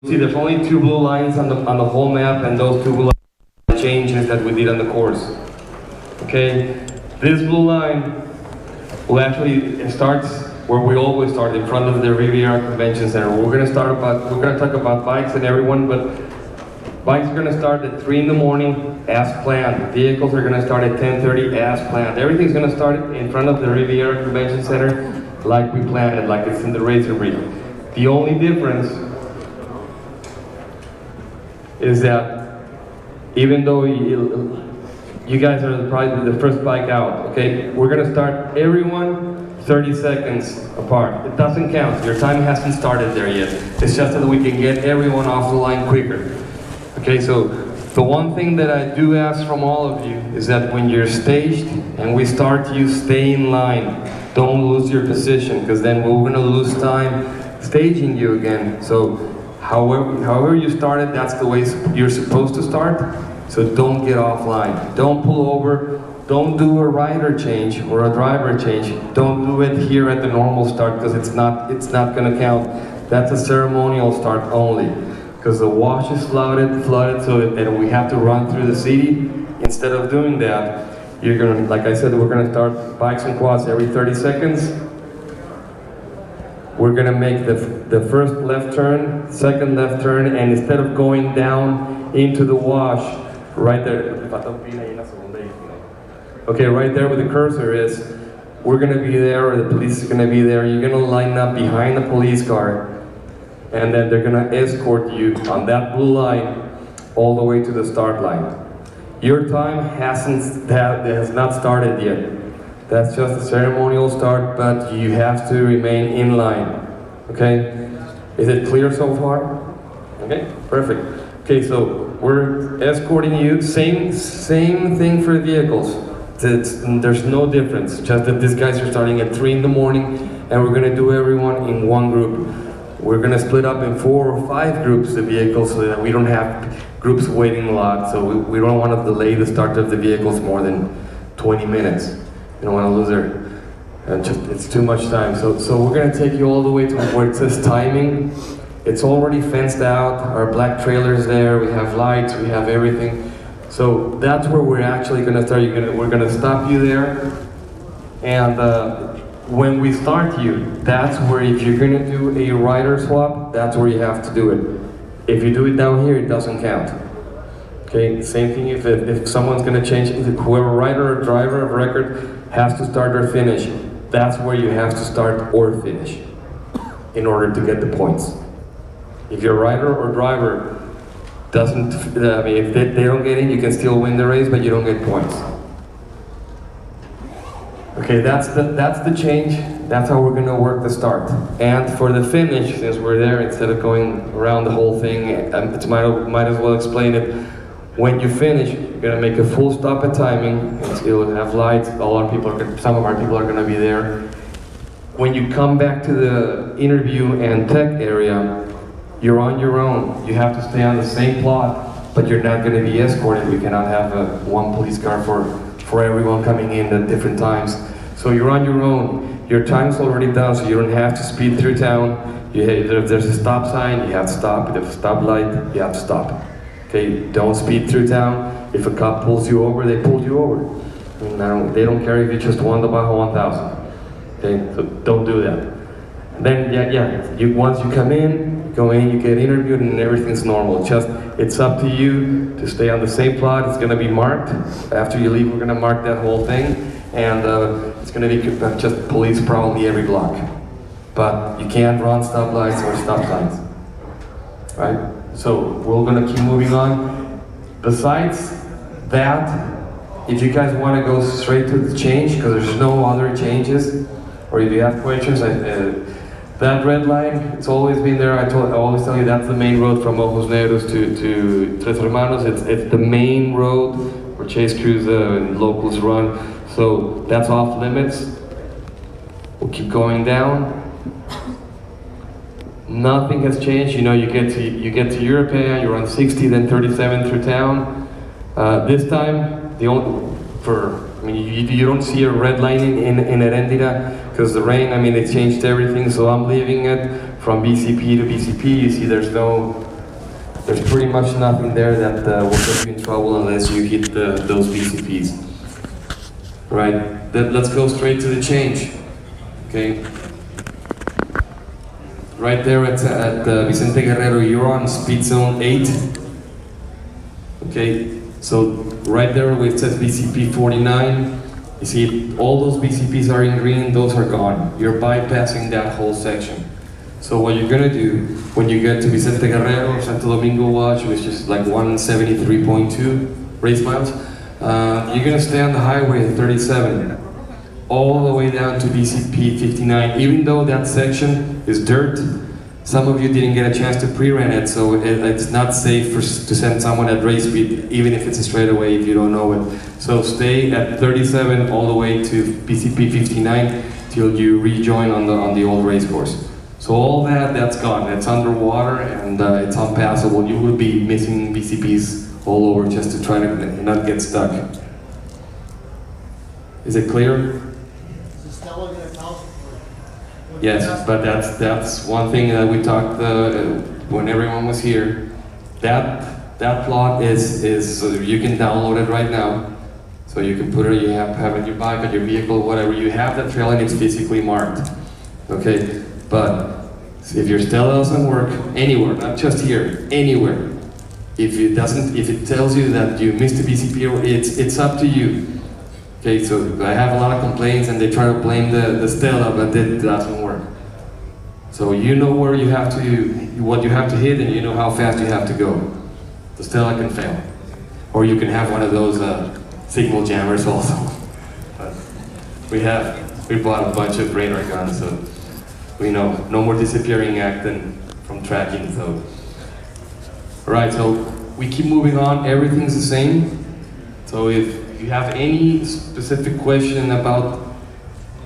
See, there's only 2 blue lines on the whole map, and those 2 blue lines are changes that we did on the course. Okay, this blue line will actually, it starts where we always start, in front of the Riviera Convention Center. We're gonna talk about bikes and everyone, but bikes are gonna start at 3 in the morning as planned. Vehicles are gonna start at 10:30 as planned. Everything's gonna start in front of the Riviera Convention Center like we planned it, like it's in the Razor Brief. The only difference is that even though you guys are probably the first bike out, okay, we're gonna start everyone 30 seconds apart. It doesn't count. Your time hasn't started there yet. It's just that we can get everyone off the line quicker. Okay, so the one thing that I do ask from all of you is that when you're staged and we start, you stay in line. Don't lose your position, because then we're gonna lose time staging you again. So however you started, that's the way you're supposed to start. So don't get offline. Don't pull over. Don't do a rider change or a driver change. Don't do it here at the normal start, because it's not gonna count. That's a ceremonial start only, because the wash is flooded, and we have to run through the city. Instead of doing that, you're gonna, like I said, we're gonna start bikes and quads every 30 seconds. We're gonna make the first left turn, second left turn, and instead of going down into the wash, right there, okay, right there where the cursor is, we're gonna be there, or the police is gonna be there. You're gonna line up behind the police car, and then they're gonna escort you on that blue line all the way to the start line. Your time has not started yet. That's just a ceremonial start, but you have to remain in line. Okay? Is it clear so far? Okay, perfect. Okay, so we're escorting you. Same thing for vehicles. There's no difference. Just that these guys are starting at 3 in the morning, and we're gonna do everyone in one group. We're gonna split up in 4 or 5 groups of vehicles so that we don't have groups waiting a lot. So we don't want to delay the start of the vehicles more than 20 minutes. You don't want to lose it's too much time. So we're gonna take you all the way to where it says timing. It's already fenced out. Our black trailer's there. We have lights. We have everything. So that's where we're actually gonna start. We're gonna stop you there, and when we start you, that's where, if you're gonna do a rider swap, that's where you have to do it. If you do it down here, it doesn't count. Okay, same thing if someone's gonna change, whoever rider or driver of record has to start or finish, that's where you have to start or finish in order to get the points. If your rider or driver doesn't, if they don't get in, you can still win the race, but you don't get points. Okay, that's the change. That's how we're gonna work the start. And for the finish, since we're there, instead of going around the whole thing, might as well explain it. When you finish, you're gonna make a full stop at timing. You'll have lights. Some of our people are gonna be there. When you come back to the interview and tech area, you're on your own. You have to stay on the same plot, but you're not gonna be escorted. We cannot have one police car for everyone coming in at different times. So you're on your own. Your time's already done, so you don't have to speed through town. If there's a stop sign, you have to stop. If there's a stoplight, you have to stop. Okay, don't speed through town. If a cop pulls you over, they pulled you over. They don't care if you just won the BAJA 1000. Okay, so don't do that. And then, once you come in, you get interviewed, and everything's normal. It's up to you to stay on the same plot. It's gonna be marked. After you leave, we're gonna mark that whole thing, and it's gonna be just police probably every block. But you can't run stoplights or stop signs, right? So we're gonna keep moving on. Besides that, if you guys want to go straight to the change, because there's no other changes, or if you have questions, that red line, it's always been there. I always tell you that's the main road from Ojos Negros to Tres Hermanos. It's the main road where chase crews and locals run. So that's off limits. We'll keep going down. Nothing has changed. You know, you get to European, you're on 60, then 37 through town. This time, you don't see a red line in Heréndira because the rain. It changed everything. So I'm leaving it from BCP to BCP. You see, there's no There's pretty much nothing there that will get you in trouble unless you hit those BCPs. Right, let's go straight to the change. Okay. Right there at Vicente Guerrero, you're on speed zone 8. Okay, so right there where it says BCP 49, you see all those BCPs are in green, those are gone. You're bypassing that whole section. So what you're gonna do when you get to Vicente Guerrero or Santo Domingo Watch, which is like 173.2 race miles, you're gonna stay on the highway at 37, all the way down to BCP 59. Even though that section is dirt, some of you didn't get a chance to pre-run it, so it's not safe to send someone at race speed, even if it's a straightaway if you don't know it. So stay at 37 all the way to BCP 59 till you rejoin on the old race course. So all that's gone. It's underwater and it's unpassable. You will be missing BCPs all over just to try to not get stuck. Is it clear? Yes, but that's one thing that we talked when everyone was here. That plot is you can download it right now, so you can put it. You have it in your bike, on your vehicle, whatever. You have that trail and it's physically marked. Okay, but if your Stella doesn't work anywhere, not just here, anywhere, if it tells you that you missed a BCP, it's up to you. Okay, so I have a lot of complaints and they try to blame the Stella, but it doesn't work. So you know where you have to, what you have to hit, and you know how fast you have to go. The Stella can fail. Or you can have one of those signal jammers also. But we bought a bunch of radar guns, so we know no more disappearing act than from tracking. So, alright, so we keep moving on, everything's the same. So if you have any specific question about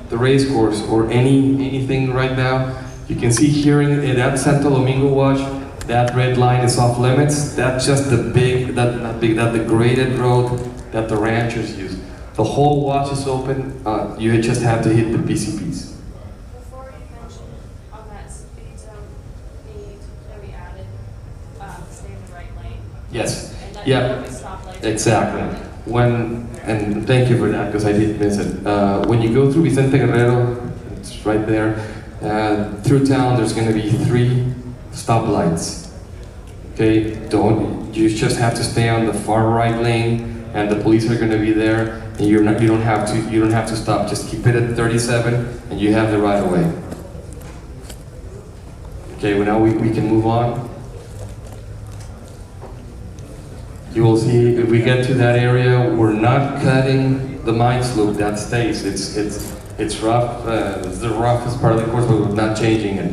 the race course or anything right now, you can see here in that Santo Domingo watch, that red line is off limits. That's just the the graded road that the ranchers use. The whole watch is open. You just have to hit the BCPs. Before you mentioned on that speed zone need that we added, stay in the right lane. Yes. And that Yeah. Exactly. And thank you for that, because I did miss it. When you go through Vicente Guerrero, it's right there, through town there's going to be 3 stoplights. Okay, you just have to stay on the far right lane, and the police are going to be there, and you don't have to stop. Just keep it at 37, and you have the right of way. Okay, well now we can move on. You will see if we get to that area, we're not cutting the mine slope, that stays. It's rough, it's the roughest part of the course, but we're not changing it.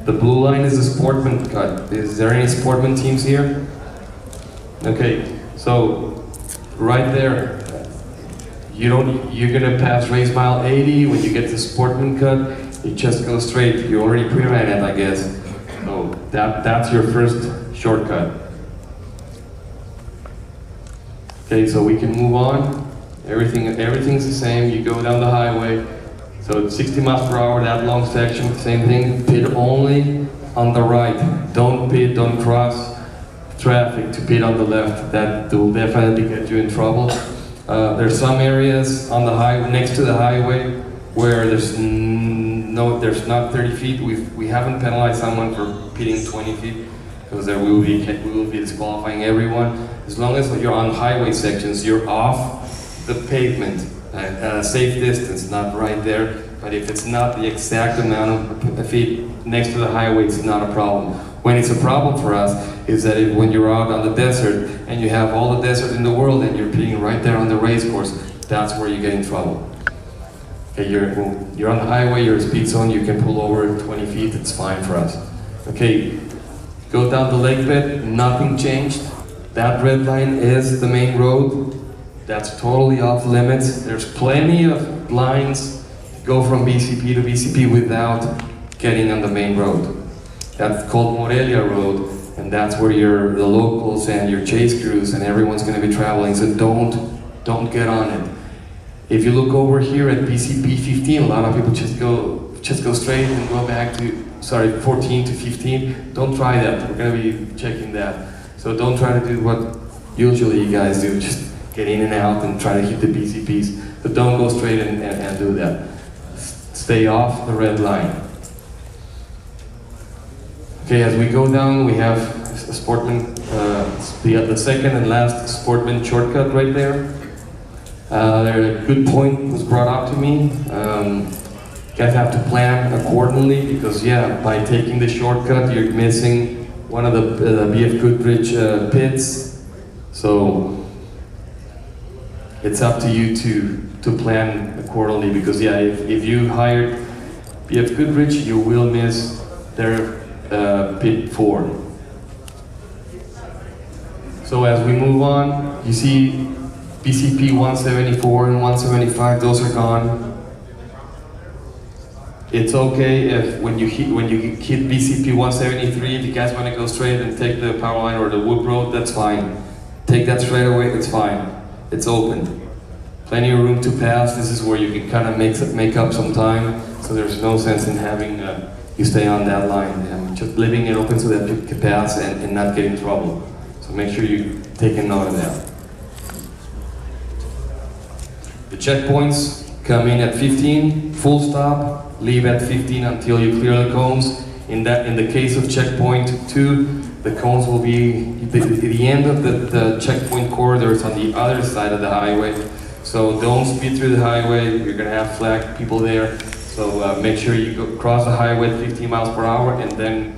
The blue line is a sportman cut. Is there any sportman teams here? Okay, so right there, you're gonna pass race mile 80. When you get to sportman cut, you just go straight. You already pre-ran it, I guess. So that's your first shortcut. Okay, so we can move on. Everything's the same. You go down the highway. So it's 60 miles per hour, that long section, same thing. Pit only on the right. Don't pit, don't cross traffic to pit on the left. That will definitely get you in trouble. There's some areas on the highway, next to the highway, where there's not 30 feet. We haven't penalized someone for pitting 20 feet, because we will be disqualifying everyone. As long as you're on highway sections, you're off the pavement at a safe distance, not right there. But if it's not the exact amount of feet next to the highway, it's not a problem. When it's a problem for us is that when you're out on the desert and you have all the desert in the world and you're pitting right there on the race course, that's where you get in trouble. Okay, you're on the highway, you're in speed zone, you can pull over 20 feet, it's fine for us. Okay, go down the lake bed, nothing changed. That red line is the main road. That's totally off limits. There's plenty of lines go from BCP to BCP without getting on the main road. That's called Morelia Road, and that's where the locals and your chase crews and everyone's going to be traveling. So don't get on it. If you look over here at BCP 15, a lot of people just go straight and go back to 14 to 15. Don't try that. We're going to be checking that. So don't try to do what usually you guys do, just get in and out and try to hit the BCPs, but don't go straight and do that. Stay off the red line. Okay, as we go down, we have a sportman, the second and last sportman shortcut right there. A good point was brought up to me. You guys have to plan accordingly because, yeah, by taking the shortcut, you're missing one of the BF Goodrich pits. So it's up to you to plan accordingly because, yeah, if you hired BF Goodrich, you will miss their pit 4. So as we move on, you see BCP 174 and 175, those are gone. It's okay if when you hit BCP 173, if you guys want to go straight and take the power line or the wood road, that's fine. Take that straight away, it's fine. It's open. Plenty of room to pass. This is where you can kind of make up some time, so there's no sense in having you stay on that line. Just leaving it open so that you can pass and not get in trouble. So make sure you take a note of that. The checkpoints come in at 15, full stop, leave at 15 until you clear the cones. In the case of checkpoint 2, the cones will be the end of the checkpoint corridor is on the other side of the highway. So don't speed through the highway, you're gonna have flagged people there. So make sure you cross the highway at 15 miles per hour and then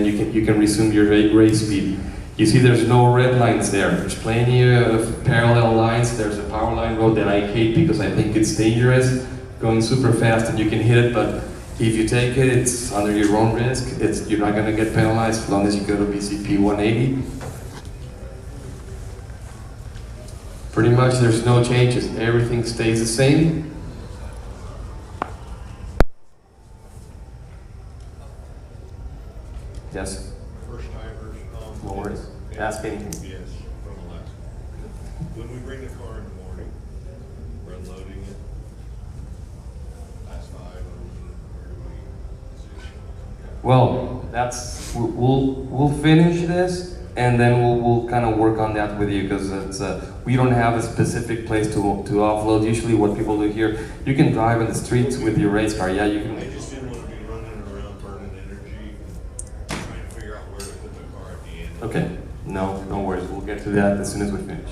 you can resume your race speed. You see there's no red lines there. There's plenty of parallel lines. There's a power line road that I hate because I think it's dangerous, going super fast and you can hit it, but if you take it, it's under your own risk. You're not gonna get penalized as long as you go to BCP 180. Pretty much there's no changes. Everything stays the same. Yes? First timers. No worries. Ask anything. Yes, from Alaska. When we bring the car in the morning, we're unloading it. Last 5, where do we position? Well, we'll finish this and then we'll kind of work on that with you because we don't have a specific place to offload. Usually what people do here, you can drive in the streets with your race car. Yeah, you can. I just didn't want to be running around burning energy, trying to figure out where to put the car at the end. Okay, no worries. We'll get to that as soon as we finish.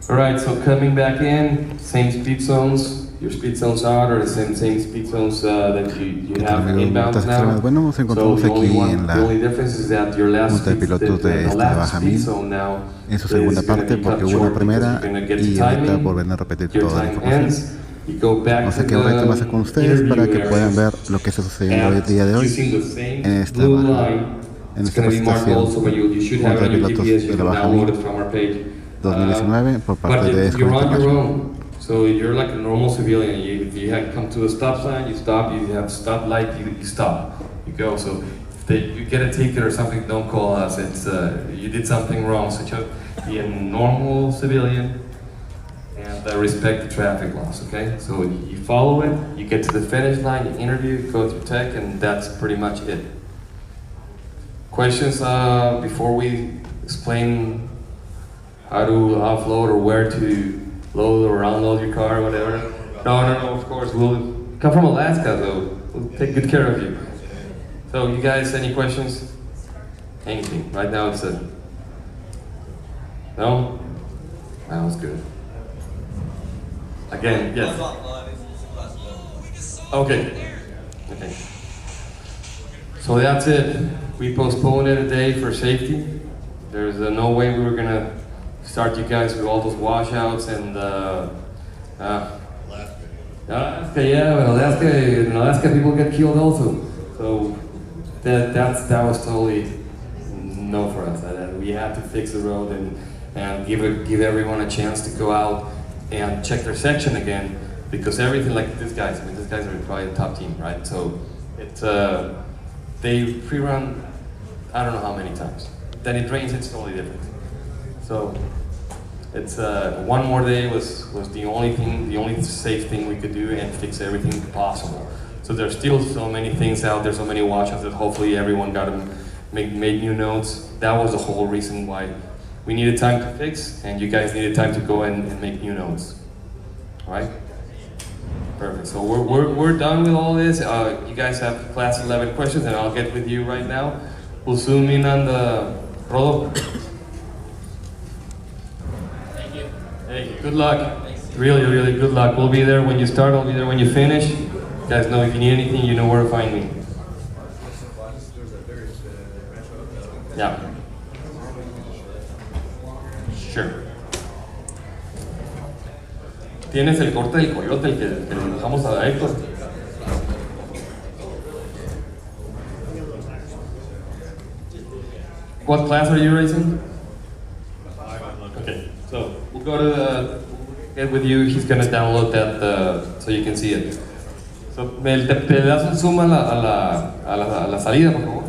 All right, so coming back in, same speed zones. Your speed zones out are the same speed zones that you have inbound now. Bueno, nos encontramos aquí en la Junta de Pilotos de esta Baja 1000 en su segunda parte porque hubo una primera y ahorita volverán a repetir toda la información. O sea que voy a pasar con ustedes para que puedan ver lo que está sucediendo hoy día de hoy en esta baja, en esta presentación Junta de Pilotos de la Baja 1000 2019 por parte de INTERNACIONAL. So you're like a normal civilian. If you have come to a stop sign, you stop. You have stop light, you stop. You go. So if you get a ticket or something, don't call us. It's you did something wrong. So just be a normal civilian and respect the traffic laws. Okay. So you follow it. You get to the finish line. You interview, go through tech, and that's pretty much it. Questions before we explain how to offload or where to load or unload your car or whatever? No, of course. We'll come from Alaska though. We'll take good care of you. So you guys, any questions? Anything? Right now it's a... No? That was good. Again, yes. Okay. So that's it. We postponed it a day for safety. There's no way we were gonna start you guys with all those washouts and Alaska, yeah, but in Alaska people get killed also. So that was totally no for us. We had to fix the road and give everyone a chance to go out and check their section again because everything like these guys. I mean, these guys are probably a top team, right? So it's they pre-run I don't know how many times. Then it rains, it's totally different. So it's one more day was the only safe thing we could do and fix everything possible. So there's still so many things out there, so many washouts that hopefully everyone got them made new notes. That was the whole reason why we needed time to fix, and you guys needed time to go and make new notes. All right? Perfect. So we're done with all this. You guys have class 11 questions, and I'll get with you right now. We'll zoom in on the Rodo. Thank you. Hey, good luck. Really, really good luck. We'll be there when you start. I'll be there when you finish. You guys know if you need anything, you know where to find me. Yeah. Sure. Tienes el corte del coyote, el que le dejamos a Héctor. What class are you raising? Okay, so we'll go to get with you. He's gonna download that so you can see it. So, te das un zoom a la salida, por favor.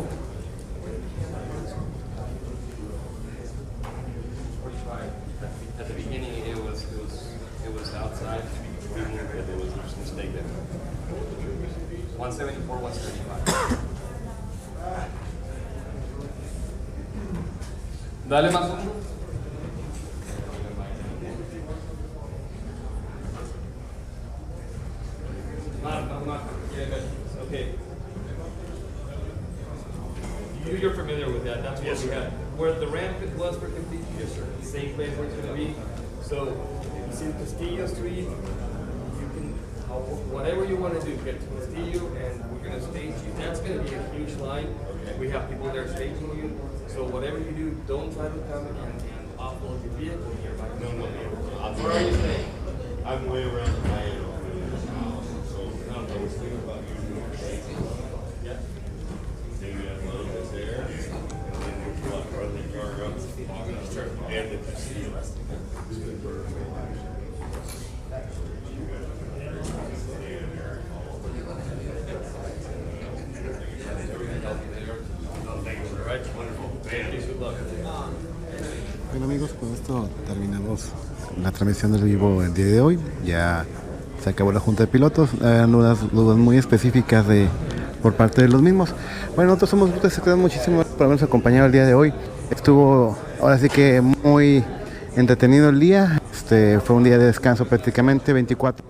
At the beginning, it was outside. We moved it. There was a mistake there. 174, 175. Dale más zoom. Okay. You're familiar with that. That's what we had. Where the ramp was for Castillo. Yes, sir. The same place where it's going to be. So, you see Castillo Street, you can, whatever you want to do, get to Castillo, and we're going to stage you. That's going to be a huge line. Okay. We have people there staging you. So, whatever you do, don't try to come and offload your vehicle here. No. Where are you staying? I'm way around the way. So, I was thinking about using more staging. Yeah. Maybe I load it there, and then we'll run the car up, and the Castillo. Bueno amigos, con esto terminamos la transmisión del vivo el día de hoy. Ya se acabó la junta de pilotos. Eran unas dudas muy específicas por parte de los mismos. Bueno, nosotros somos RUTAS Extremas. Muchísimas gracias por habernos acompañado el día de hoy. Estuvo ahora sí que muy entretenido el día. Fue un día de descanso prácticamente, 24